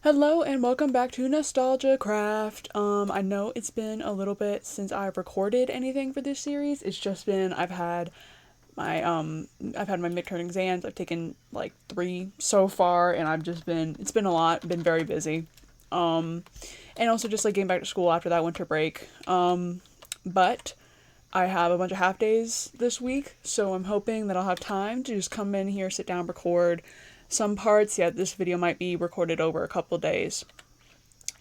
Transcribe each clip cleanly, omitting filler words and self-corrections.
Hello and welcome back to NostalgiaCraft. I know it's been a little bit since I've recorded anything for this series. It's just been I've had my midterm exams. I've taken like 3 so far and it's been a lot, been very busy. And also just like getting back to school after that winter break. But I have a bunch of half days this week, so I'm hoping that I'll have time to just come in here, sit down, record some parts. Yeah, this video might be recorded over a couple days.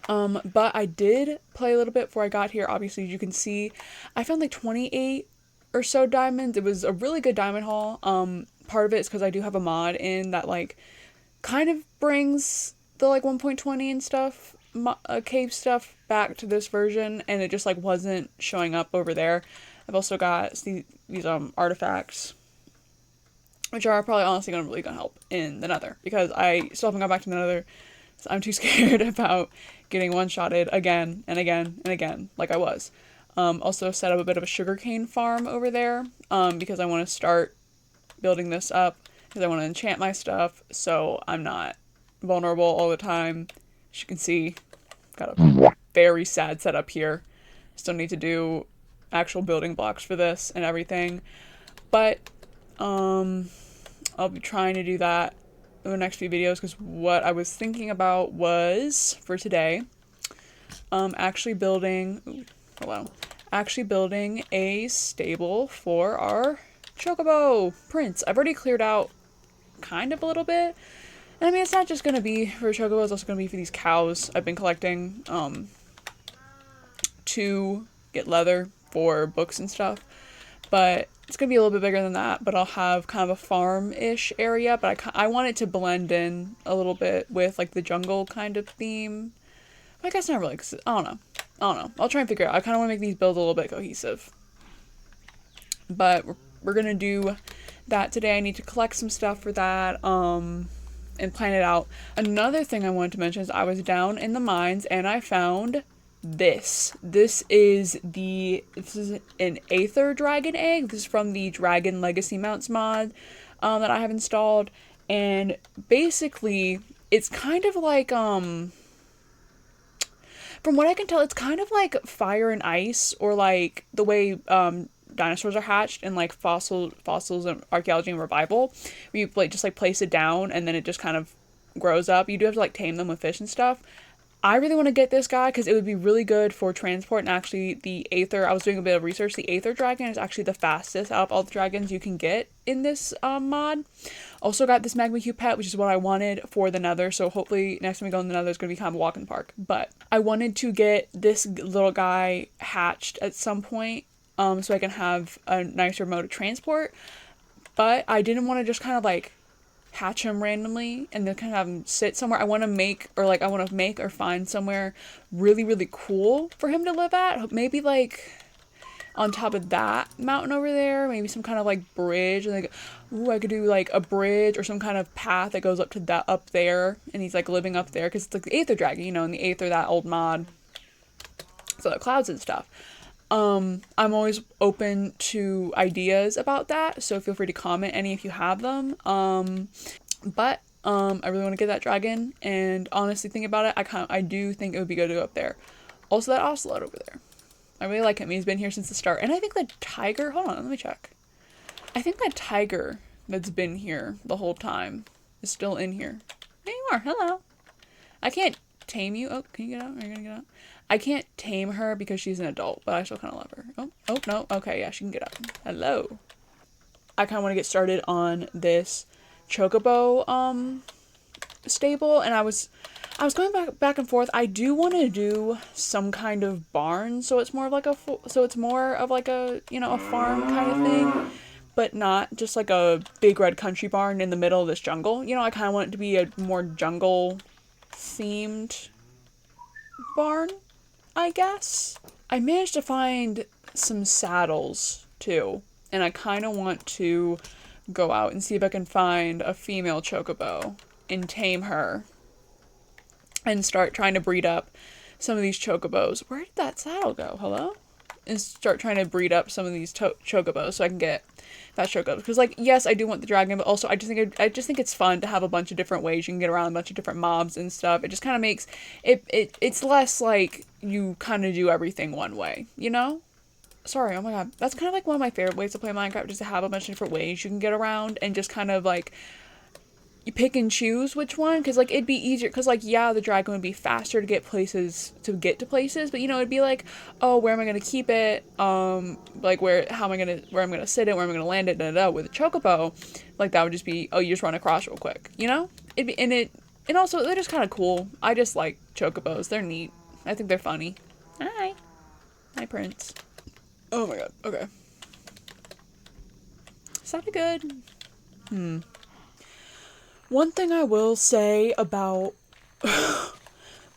But I did play a little bit before I got here. Obviously, as you can see, I found like 28 or so diamonds. It was a really good diamond haul. Part of it is because I do have a mod in that like kind of brings the like 1.20 and stuff, cave stuff back to this version, and it just like wasn't showing up over there. I've also got these artifacts, which are probably honestly really gonna help in the Nether, because I still haven't gone back to the Nether. So I'm too scared about getting one-shotted again and again and again, like I was. Also set up a bit of a sugarcane farm over there, because I want to start building this up, because I want to enchant my stuff, so I'm not vulnerable all the time. As you can see, got a very sad setup here. Still need to do actual building blocks for this and everything, but I'll be trying to do that in the next few videos, because what I was thinking about was, for today, actually building a stable for our Chocobo Prince. I've already cleared out kind of a little bit, and I mean, it's not just going to be for Chocobo, it's also going to be for these cows I've been collecting, to get leather for books and stuff. But it's going to be a little bit bigger than that, but I'll have kind of a farm-ish area, but I want it to blend in a little bit with like the jungle kind of theme. I guess not really, because I don't know. I'll try and figure it out. I kind of want to make these builds a little bit cohesive. But we're going to do that today. I need to collect some stuff for that, and plan it out. Another thing I wanted to mention is I was down in the mines and I found this. This is an Aether Dragon egg. This is from the Dragon Legacy Mounts mod that I have installed, and basically it's kind of like from what I can tell, it's kind of like fire and ice, or like the way dinosaurs are hatched in like fossils and archaeology and revival, where you like just like place it down and then it just kind of grows up. You do have to like tame them with fish and stuff. I really want to get this guy because it would be really good for transport, and actually the Aether, I was doing a bit of research, the Aether Dragon is actually the fastest out of all the dragons you can get in this mod. Also got this Magma Cube pet, which is what I wanted for the Nether, so hopefully next time we go in the Nether it's going to be kind of a walk in the park. But I wanted to get this little guy hatched at some point, so I can have a nicer mode of transport, but I didn't want to just kind of like hatch him randomly and then kind of have him sit somewhere. I want to make or find somewhere really, really cool for him to live at. Maybe like on top of that mountain over there, maybe some kind of like bridge, like, ooh, I could do like a bridge or some kind of path that goes up to that up there, and he's like living up there because it's like the Aether Dragon, you know, and the Aether, that old mod, so the clouds and stuff. I'm always open to ideas about that, so feel free to comment any if you have them. But I really want to get that dragon, and honestly thinking about it, I do think it would be good to go up there. Also, that ocelot over there, I really like him. He's been here since the start, and I think the tiger, hold on, let me check. I think that tiger that's been here the whole time is still in here. There you are, hello. I can't tame you. Oh, can you get out? Are you gonna get out? I can't tame her because she's an adult, but I still kind of love her. Oh, no. Okay, yeah, she can get up. Hello. I kind of want to get started on this Chocobo stable, and I was going back and forth. I do want to do some kind of barn, so it's more of like a you know, a farm kind of thing, but not just like a big red country barn in the middle of this jungle. You know, I kind of want it to be a more jungle themed barn, I guess. I managed to find some saddles too, and I kind of want to go out and see if I can find a female Chocobo and tame her and start trying to breed up some of these Chocobos. Where did that saddle go? Hello? and start trying to breed up some of these chocobos so I can get fast chocobos. Because like, yes, I do want the dragon, but also I just think it's fun to have a bunch of different ways you can get around a bunch of different mobs and stuff. It just kind of makes it's less like you kind of do everything one way, you know? Sorry, oh my god. That's kind of like one of my favorite ways to play Minecraft, just to have a bunch of different ways you can get around and just kind of like you pick and choose which one, because like it'd be easier, because like yeah, the dragon would be faster to get to places, but you know, it'd be like, oh, where am I gonna keep it, like where I'm gonna sit it, where am I gonna land it, with a chocobo, like that would just be, oh, you just run across real quick, you know? It'd be, and also they're just kind of cool. I just like chocobos, they're neat. I think they're funny. Hi Prince. Oh my god, okay. Sounded good. One thing I will say about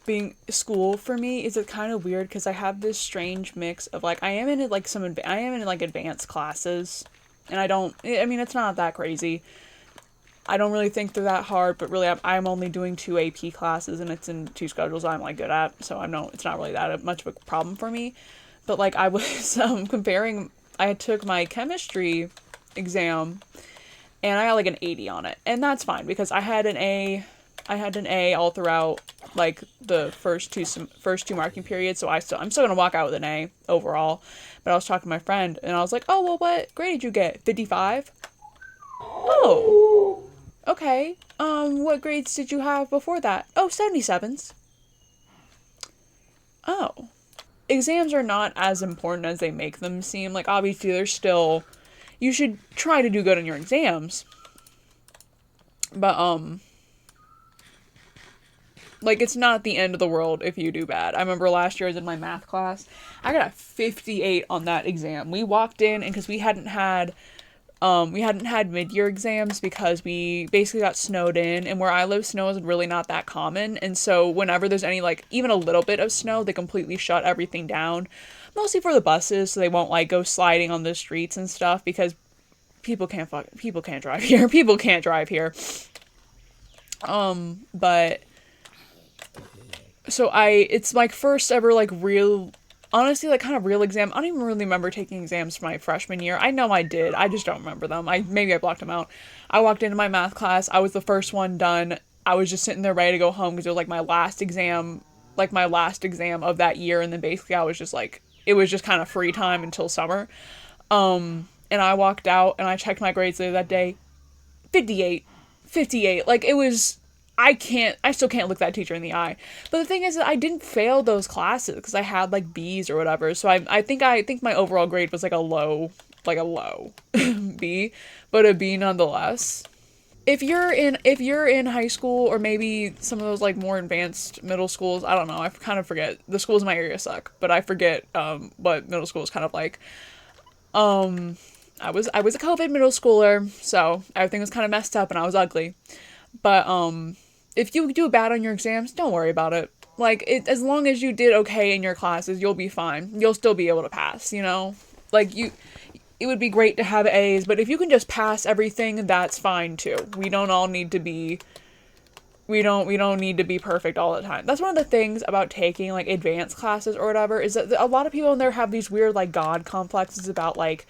being school for me is it's kind of weird because I have this strange mix of like I am in advanced classes, and I mean it's not that crazy. I don't really think they're that hard, but really I'm only doing 2 AP classes and it's in 2 schedules I'm like good at, so it's not really that much of a problem for me. But like I was comparing, I took my chemistry exam and I got like an 80 on it, and that's fine because I had an A all throughout like the first two marking periods, so I'm still gonna walk out with an A overall. But I was talking to my friend and I was like, oh well, what grade did you get? 55? Oh, okay. What grades did you have before that? Oh, 77s. Oh, exams are not as important as they make them seem. Like obviously you should try to do good on your exams. But, like, it's not the end of the world if you do bad. I remember last year I was in my math class. I got a 58 on that exam. We walked in, and because we hadn't had mid-year exams because we basically got snowed in, and where I live, snow is really not that common, and so whenever there's any, like, even a little bit of snow, they completely shut everything down. Mostly for the buses, so they won't, like, go sliding on the streets and stuff, because people can't drive here. People can't drive here. But so it's my first ever like real, honestly, like kind of real exam. I don't even really remember taking exams for my freshman year. I know I did. I just don't remember them. Maybe I blocked them out. I walked into my math class. I was the first one done. I was just sitting there ready to go home because it was like my last exam of that year, and then basically I was just like, it was just kind of free time until summer. And I walked out and I checked my grades later that day. 58. Like it was, I still can't look that teacher in the eye. But the thing is that I didn't fail those classes because I had like B's or whatever. So I think my overall grade was like a low B, but a B nonetheless. If you're in high school or maybe some of those like more advanced middle schools, I don't know, I kind of forget. The schools in my area suck, but I forget what middle school is kind of like. I was a COVID middle schooler, so everything was kind of messed up and I was ugly. But if you do bad on your exams, don't worry about it. Like as long as you did okay in your classes, you'll be fine. You'll still be able to pass, you know? Like it would be great to have A's, but if you can just pass everything, that's fine too. We don't need to be perfect all the time. That's one of the things about taking like advanced classes or whatever, is that a lot of people in there have these weird like god complexes about like,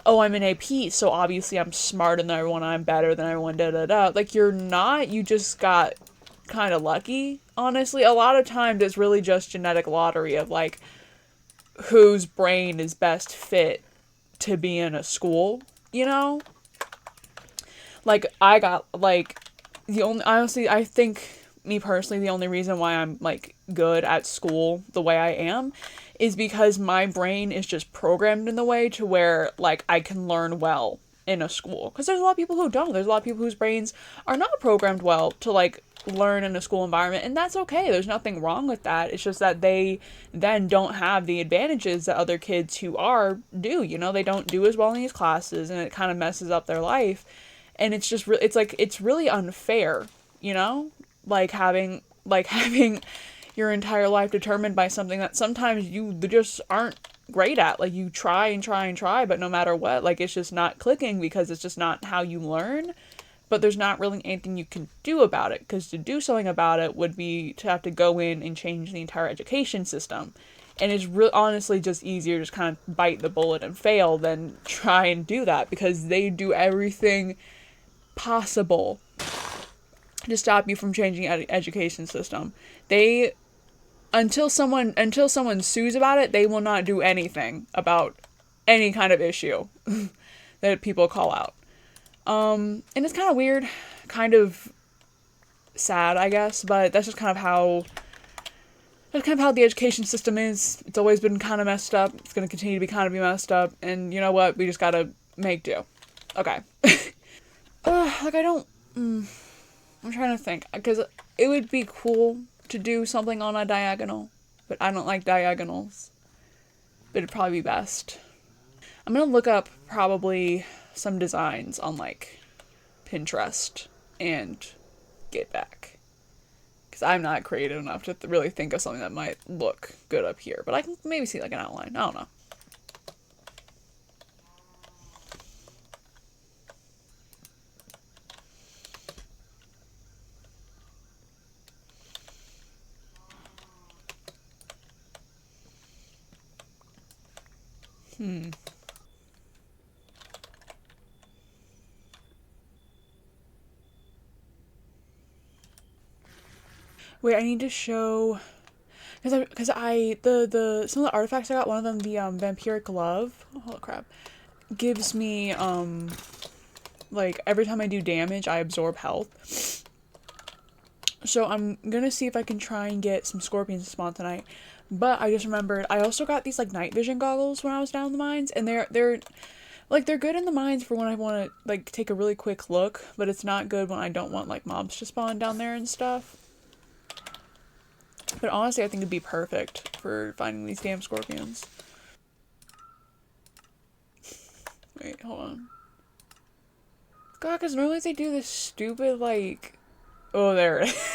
oh, I'm an AP, so obviously I'm smarter than everyone, I'm better than everyone, Like, you're not, you just got kind of lucky. Honestly, a lot of times it's really just genetic lottery of, like, whose brain is best fit to be in a school, you know? Like, I got, like, I think, me personally, the only reason why I'm, like, good at school the way I am is because my brain is just programmed in the way to where, like, I can learn well in a school. Because there's a lot of people who don't. There's a lot of people whose brains are not programmed well to, like, learn in a school environment, and that's okay. There's nothing wrong with that. It's just that they then don't have the advantages that other kids who do, you know? They don't do as well in these classes, and it kind of messes up their life. And it's just, it's really unfair, you know? Like, having your entire life determined by something that sometimes you just aren't great at. Like, you try and try and try, but no matter what, like, it's just not clicking because it's just not how you learn. But there's not really anything you can do about it, because to do something about it would be to have to go in and change the entire education system. And it's real honestly just easier to just kind of bite the bullet and fail than try and do that, because they do everything possible to stop you from changing education system. They until someone sues about it, they will not do anything about any kind of issue that people call out. And it's kind of weird, kind of sad, I guess, but that's just kind of how the education system is. It's always been kind of messed up. It's going to continue to be kind of messed up. And you know what? We just got to make do. Okay. Like, I don't... I'm trying to think. Because it would be cool to do something on a diagonal. But I don't like diagonals. But it'd probably be best. I'm going to look up probably some designs on, like, Pinterest and get back. Because I'm not creative enough to really think of something that might look good up here. But I can maybe see, like, an outline. I don't know. Wait, I need to show... Because some of the artifacts I got, one of them, the, Vampiric Glove, oh, holy crap, gives me, like, every time I do damage, I absorb health. So I'm gonna see if I can try and get some scorpions to spawn tonight. But I just remembered, I also got these, like, night vision goggles when I was down in the mines, and they're good in the mines for when I want to, like, take a really quick look, but it's not good when I don't want, like, mobs to spawn down there and stuff. But honestly, I think it'd be perfect for finding these damn scorpions. Wait, hold on. God, because normally they do this stupid, like... Oh, there it is.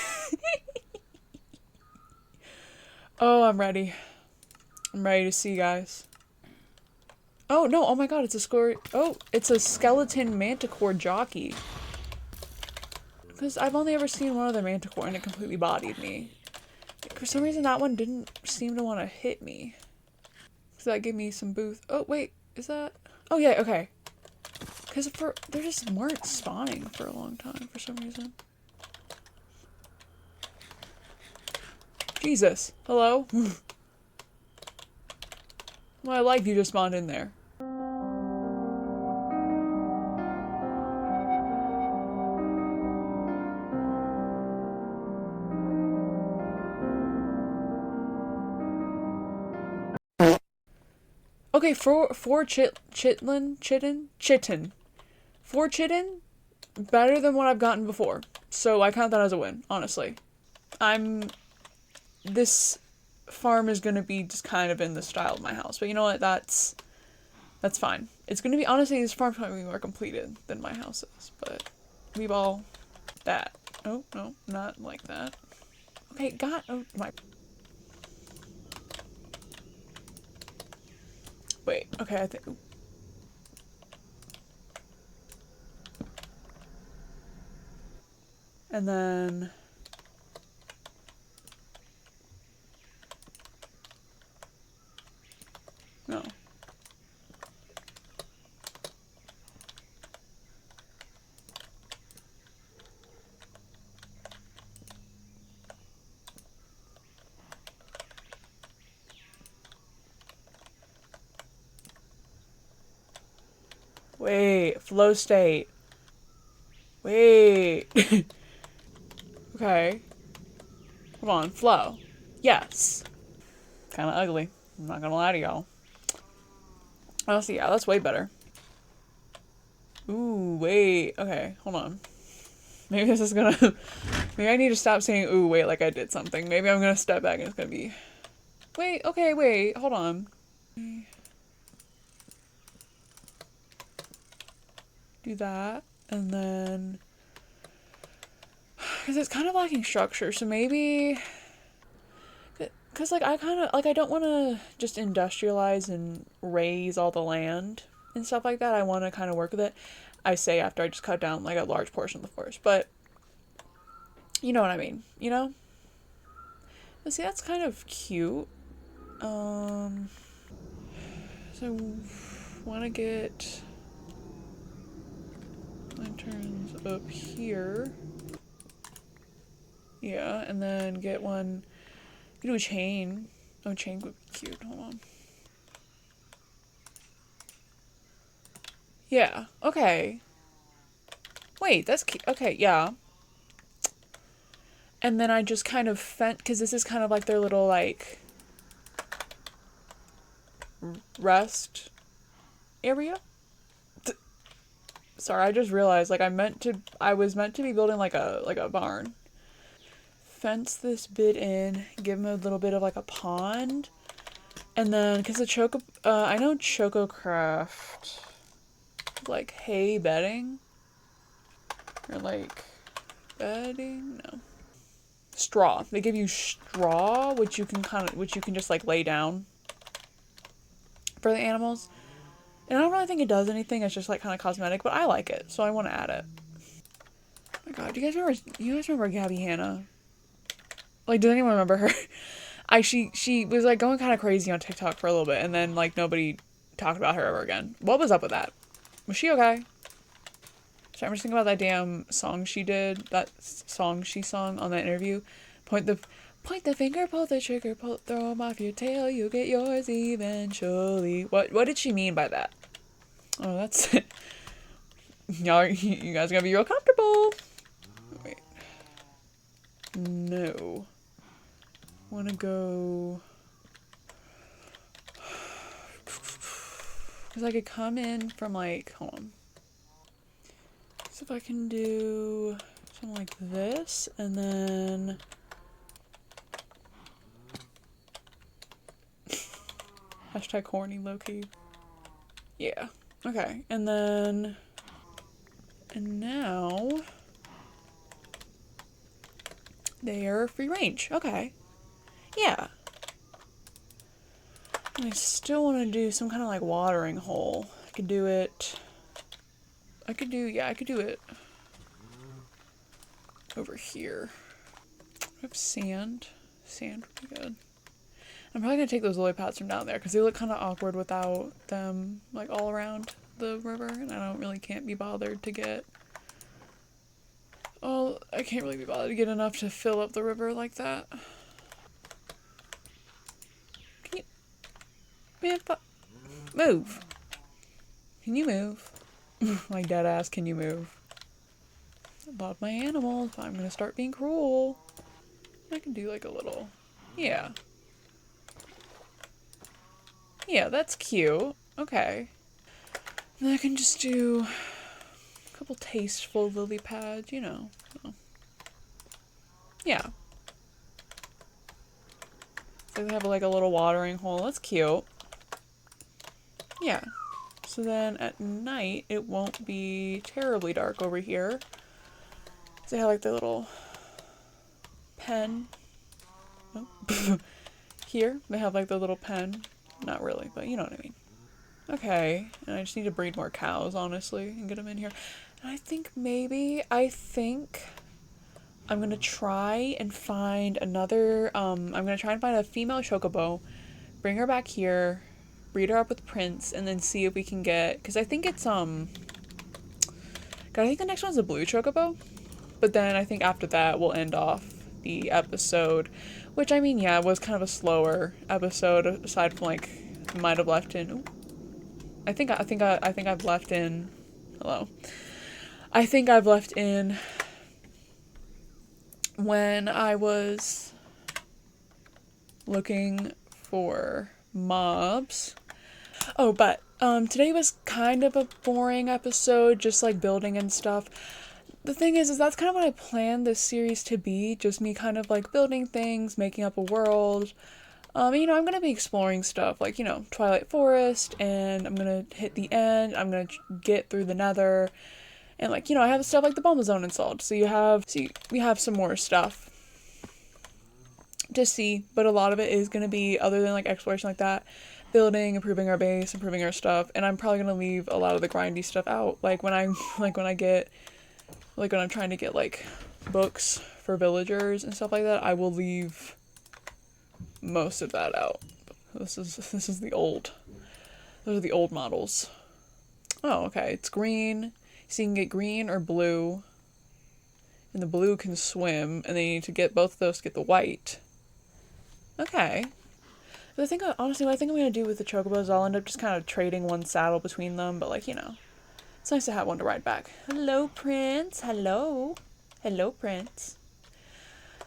Oh, I'm ready. I'm ready to see, guys. Oh, no, oh my god, it's a it's a skeleton manticore jockey. Because I've only ever seen one other manticore and it completely bodied me. For some reason, that one didn't seem to want to hit me. So that gave me some boost. Oh, wait. Is that... Oh, yeah, okay. Because they just weren't spawning for a long time for some reason. Jesus. Hello? Well, I like you just spawned in there. Okay, for chitin. For chitin, better than what I've gotten before. So I count that as a win, honestly. This farm is gonna be just kind of in the style of my house. But you know what, that's fine. It's gonna be, honestly, this farm's gonna be more completed than my house is. But we've all that. Oh, no, not like that. Okay, oh my... Wait, okay, I think... And then... No. Wait, flow state. Wait. Okay. Come on, flow. Yes. Kinda ugly. I'm not gonna lie to y'all. Honestly, yeah, that's way better. Ooh, wait. Okay, hold on. Maybe this is gonna... Maybe I need to stop saying ooh, wait, like I did something. Maybe I'm gonna step back and it's gonna be... Wait, okay, wait, hold on. Do that, and then... Because it's kind of lacking structure, so maybe... Because, like, I don't want to just industrialize and raise all the land and stuff like that. I want to kind of work with it. I say after I just cut down, like, a large portion of the forest, but... You know what I mean, you know? But see, that's kind of cute. So want to get lanterns up here. Yeah, and then get one. Do a chain. Oh, chain would be cute. Hold on. Yeah. Okay. Wait, that's cute. Okay, yeah. And then I just kind of because this is kind of like their little like rest area. Sorry, I just realized like I was meant to be building like a barn. Fence this bit in, give him a little bit of like a pond, and then because I know ChocoCraft like hay bedding or like bedding, no, straw. They give you straw, which you can just like lay down for the animals. And I don't really think it does anything. It's just like kind of cosmetic, but I like it, so I want to add it. Oh my god, do you guys remember Gabby Hanna? Like, does anyone remember her? She was like going kind of crazy on TikTok for a little bit, and then like nobody talked about her ever again. What was up with that? Was she okay? So I'm just thinking about that damn song she did, that song she sung on that interview. Point the finger, pull the trigger, throw 'em off your tail, you get yours eventually. What did she mean by that? Oh, that's it. You guys gotta be real comfortable. Wait. No. Wanna go... Because I could come in from like... Hold on. So if I can do something like this, and then... Hashtag horny low-key. Yeah. Okay. And then... And now... They're free range. Okay. Yeah. And I still want to do some kind of like watering hole. I could do it over here. I have sand. Sand would be good. I'm probably going to take those lily pads from down there because they look kind of awkward without them like all around the river, and can't be bothered to get... Oh, I can't really be bothered to get enough to fill up the river like that. Can you... Man, move! Can you move? Like dead ass, can you move? I love my animals, but I'm gonna start being cruel. I can do like a little... Yeah. Yeah, that's cute. Okay. And then I can just do a couple tasteful lily pads, you know. So. Yeah. So they have like a little watering hole. That's cute. Yeah. So then at night, it won't be terribly dark over here. So they have like their little pen. Oh. Here, they have like their little pen. Not really, but you know what I mean. Okay, and I just need to breed more cows, honestly, and get them in here. And I think I'm gonna try and find another, I'm gonna try and find a female Chocobo, bring her back here, breed her up with Prince, and then see if we can get, because I think it's, God, I think the next one's a blue Chocobo, but then I think after that we'll end off the episode, which, I mean, yeah, was kind of a slower episode, aside from, like, might have left in, ooh, I think I've left in, hello, I think I've left in when I was looking for mobs. Oh, but today was kind of a boring episode, just like building and stuff. The thing is that's kind of what I planned this series to be, just me kind of like building things, making up a world. You know, I'm gonna be exploring stuff like, you know, Twilight Forest, and I'm gonna hit the end, I'm gonna get through the Nether, and like, you know, I have stuff like the Bumblezone installed, so we have some more stuff to see, but a lot of it is gonna be, other than like exploration like that, building, improving our base, improving our stuff, and I'm probably gonna leave a lot of the grindy stuff out, like when I'm trying to get like books for villagers and stuff like that, I will leave most of that out. This is the old. Those are the old models. Oh, okay. It's green. So you can get green or blue. And the blue can swim, and then you need to get both of those to get the white. Okay. But I think, honestly, what I think I'm going to do with the Chocobos is I'll end up just kind of trading one saddle between them, but, like, you know, it's nice to have one to ride back. Hello, Prince. Hello. Hello, Prince.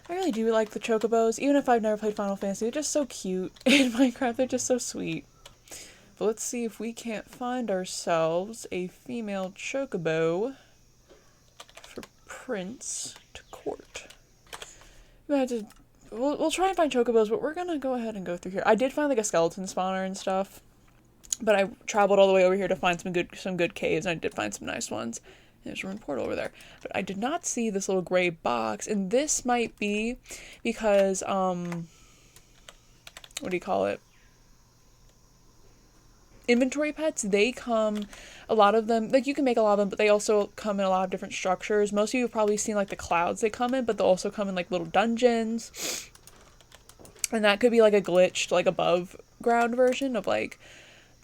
I really do like the Chocobos, even if I've never played Final Fantasy. They're just so cute in Minecraft. They're just so sweet. But let's see if we can't find ourselves a female Chocobo for Prince to court. We'll try and find Chocobos, but we're gonna go ahead and go through here. I did find like a skeleton spawner and stuff, but I traveled all the way over here to find some good caves, and I did find some nice ones. There's a rune portal over there, but I did not see this little gray box, and this might be because what do you call it? Inventory pets, they come, a lot of them, like you can make a lot of them, but they also come in a lot of different structures. Most of you have probably seen like the clouds they come in, but they'll also come in like little dungeons. And that could be like a glitched, like above ground version of like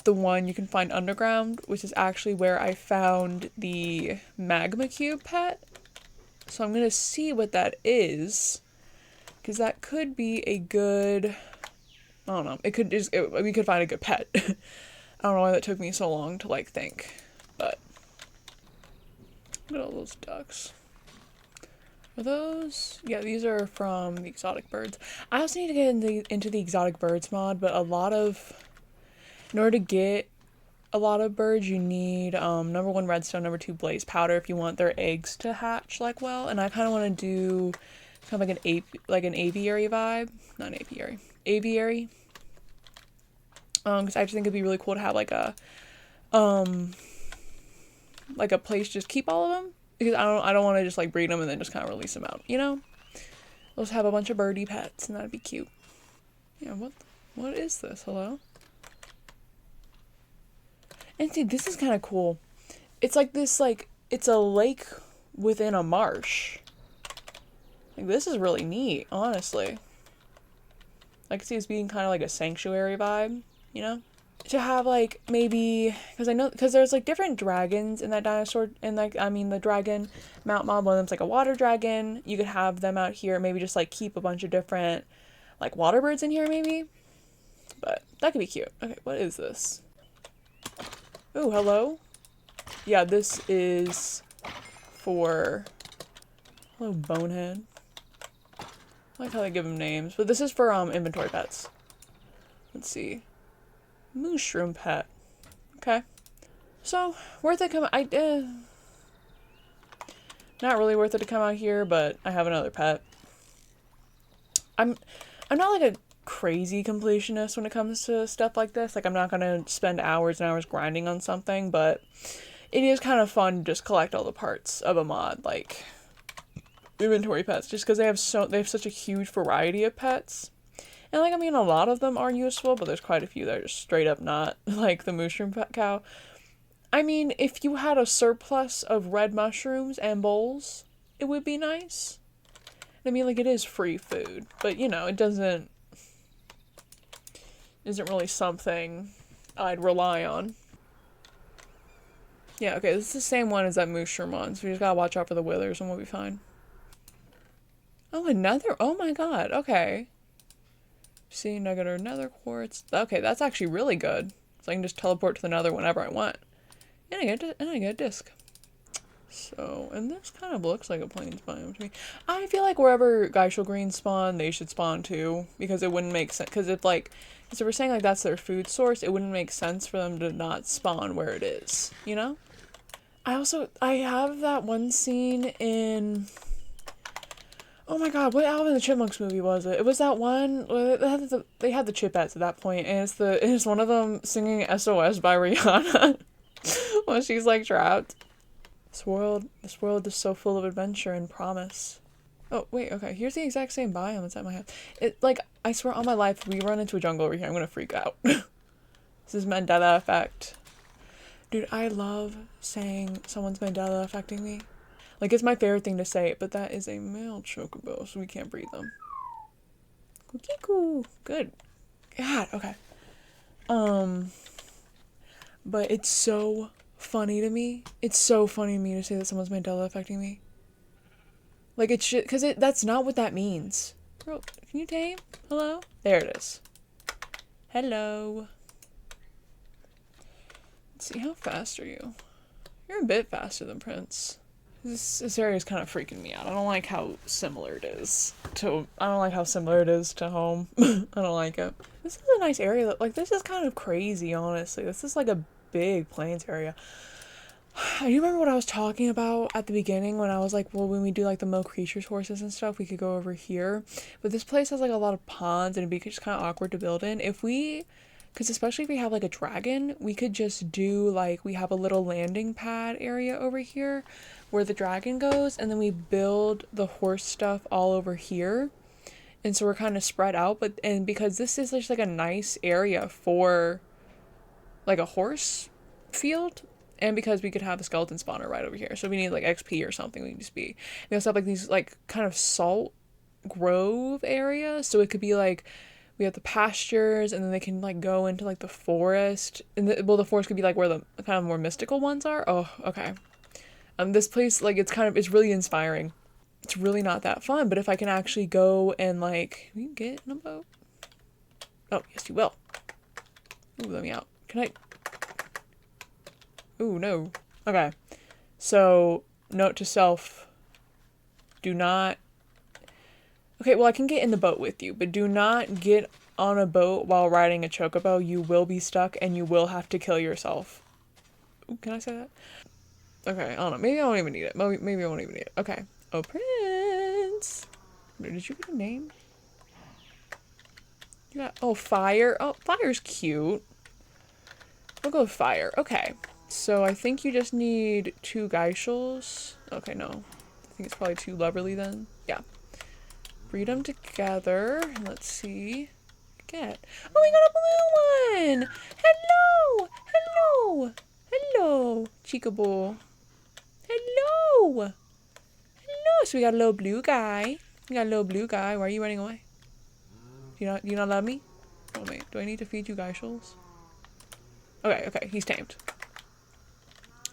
the one you can find underground, which is actually where I found the magma cube pet. So I'm gonna see what that is, because that could be a good, I don't know, we could find a good pet. I don't know why that took me so long to like think, but look at all those ducks. Are those? Yeah, these are from the exotic birds. I also need to get into the exotic birds mod, but in order to get a lot of birds, you need number 1 redstone, number 2 blaze powder if you want their eggs to hatch like well. And I kind of want to do kind of like an aviary vibe, not an apiary, aviary. Because I just think it'd be really cool to have like a place to just keep all of them, because I don't want to just like breed them and then just kind of release them out, you know? We'll just have a bunch of birdie pets, and that'd be cute. Yeah, what is this? Hello? And see, this is kind of cool. It's like this, like, it's a lake within a marsh. Like, this is really neat, honestly. I could see this being kind of like a sanctuary vibe, you know? To have, like, maybe, because there's, like, different dragons in that dinosaur, and, like, I mean, the dragon mount mob, one of them's, like, a water dragon. You could have them out here, maybe just, like, keep a bunch of different, like, water birds in here, maybe? But that could be cute. Okay, what is this? Ooh, hello? Yeah, this is for, hello, Bonehead. I like how they give them names, but this is for, inventory pets. Let's see. Mushroom pet. Okay. So, worth it come not really worth it to come out here, but I have another pet. I'm not like a crazy completionist when it comes to stuff like this. Like, I'm not gonna spend hours and hours grinding on something, but it is kind of fun to just collect all the parts of a mod, like inventory pets, just because they have such a huge variety of pets. And, like, I mean, a lot of them are useful, but there's quite a few that are just straight up not, like the mushroom cow. I mean, if you had a surplus of red mushrooms and bowls, it would be nice. I mean, like, it is free food, but, you know, it isn't really something I'd rely on. Yeah, okay, this is the same one as that mushroom one, so we just gotta watch out for the withers and we'll be fine. Oh, another? Oh my god, okay. See, nugget or nether quartz. Okay, that's actually really good. So I can just teleport to the nether whenever I want. And I get a disc. So, and this kind of looks like a plains biome to me. I feel like wherever Geishel greens spawn, they should spawn too. Because it wouldn't make sense. Because if we're saying like that's their food source, it wouldn't make sense for them to not spawn where it is. You know? I have that one scene in... Oh my god, what Alvin and the Chipmunks movie was it? It was that one, they had the Chipettes at that point, and it's one of them singing SOS by Rihanna when she's like trapped. This world is so full of adventure and promise. Oh, wait, okay, here's the exact same biome inside my head. Like, I swear on my life, if we run into a jungle over here, I'm gonna freak out. This is Mandela effect. Dude, I love saying someone's Mandela affecting me. Like, it's my favorite thing to say, but that is a male chocobo, so we can't breed them. Cookie-coo. Good. God, okay. But it's so funny to me. It's so funny to me to say that someone's Mandela affecting me. Like, it should, because that's not what that means. Bro, can you tame? Hello? There it is. Hello. Let's see, how fast are you? You're a bit faster than Prince. This area is kind of freaking me out. I don't like how similar it is to home. I don't like it. This is a nice area. Like, this is kind of crazy, honestly. This is like a big plains area. I do remember what I was talking about at the beginning when I was like, well, when we do like the Mrcrayfish horses and stuff, we could go over here. But this place has like a lot of ponds and it'd be just kind of awkward to build in. Because especially if we have like a dragon, we could just do like, we have a little landing pad area over here where the dragon goes, and then we build the horse stuff all over here. And so we're kind of spread out, and because this is just like a nice area for like a horse field, and because we could have a skeleton spawner right over here, so we need like XP or something. We can just be, we also have like these like kind of salt grove areas, so it could be like we have the pastures, and then they can like go into like the forest, and the forest could be like where the kind of more mystical ones are. Oh, okay. This place, like, it's really inspiring. It's really not that fun, but if I can actually go and like, can you get in a boat? Oh, yes, you will. Ooh, let me out. Can I? Ooh, no. Okay. So, note to self, do not... Okay, well, I can get in the boat with you, but do not get on a boat while riding a chocobo. You will be stuck, and you will have to kill yourself. Ooh, can I say that? Okay, I don't know. Maybe I won't even need it. Maybe I won't even need it. Okay. Oh, Prince! Did you get a name? You got... Oh, Fire. Oh, Fire's cute. We'll go with Fire. Okay. So I think you just need 2 Geishels. Okay, no. I think it's probably 2 Loverly then. Yeah. Breed them together. Let's see. Get. Oh, we got a blue one! Hello! Hello! Hello, Chocobo. Hello! Hello! So we got a little blue guy. We got a little blue guy. Why are you running away? Do you not love me? Oh, wait. Do I need to feed you Geishels? Okay, he's tamed.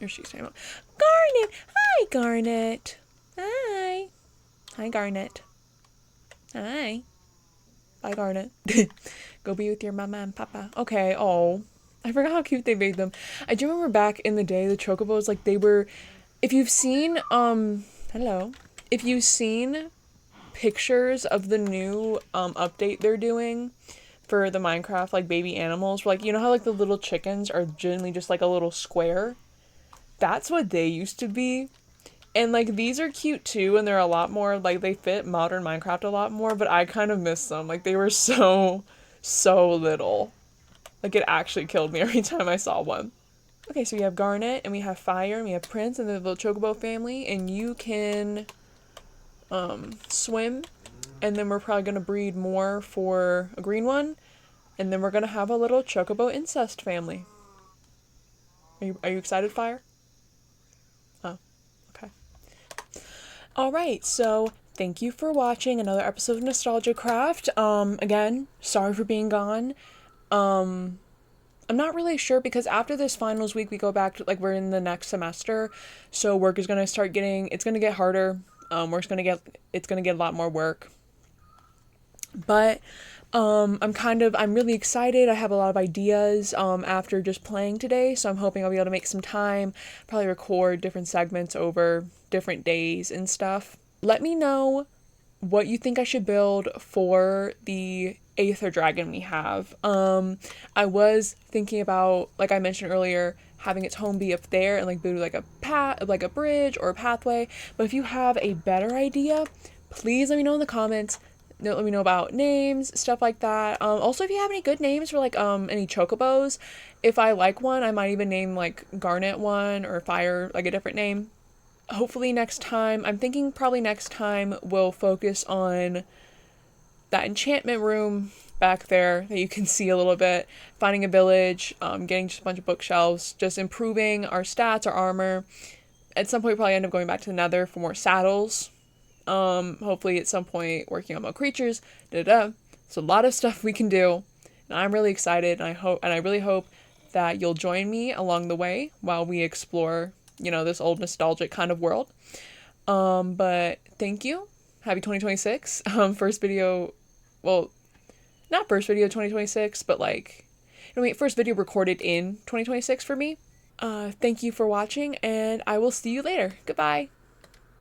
Or she's tamed. Garnet! Hi, Garnet! Hi! Hi, Garnet. Hi. Bye, Garnet. Go be with your mama and papa. Okay, oh. I forgot how cute they made them. I do remember back in the day, the chocobos, like, they were... If you've seen, hello. If you've seen pictures of the new, update they're doing for the Minecraft, like, baby animals, like, you know how, like, the little chickens are generally just, like, a little square? That's what they used to be. And, like, these are cute, too, and they're a lot more, like, they fit modern Minecraft a lot more, but I kind of miss them. Like, they were so little. Like, it actually killed me every time I saw one. Okay, so we have Garnet, and we have Fire, and we have Prince, and the little Chocobo family, and you can, swim, and then we're probably going to breed more for a green one, and then we're going to have a little Chocobo incest family. Are you excited, Fire? Oh, okay. Alright, so thank you for watching another episode of NostalgiaCraft. Again, sorry for being gone. I'm not really sure because after this finals week, we go back to, like, we're in the next semester. So work is going to start getting, it's going to get harder. It's going to get a lot more work. But, I'm really excited. I have a lot of ideas, after just playing today. So I'm hoping I'll be able to make some time, probably record different segments over different days and stuff. Let me know what you think I should build for the Aether Dragon we have. I was thinking about, like I mentioned earlier, having its home be up there and like build like a bridge or a pathway. But if you have a better idea, please let me know in the comments. Let me know about names, stuff like that. Also, if you have any good names for like any chocobos, if I like one, I might even name like Garnet one or Fire like a different name. Hopefully next time, I'm thinking probably next time we'll focus on that enchantment room back there that you can see a little bit, finding a village, getting just a bunch of bookshelves, just improving our stats, our armor. At some point, probably end up going back to the Nether for more saddles. Hopefully at some point working on more creatures. There's a lot of stuff we can do. And I'm really excited, and I really hope that you'll join me along the way while we explore, this old nostalgic kind of world. But thank you. Happy 2026. First video, well, not first video 2026, but like, first video recorded in 2026 for me. Thank you for watching, and I will see you later. Goodbye.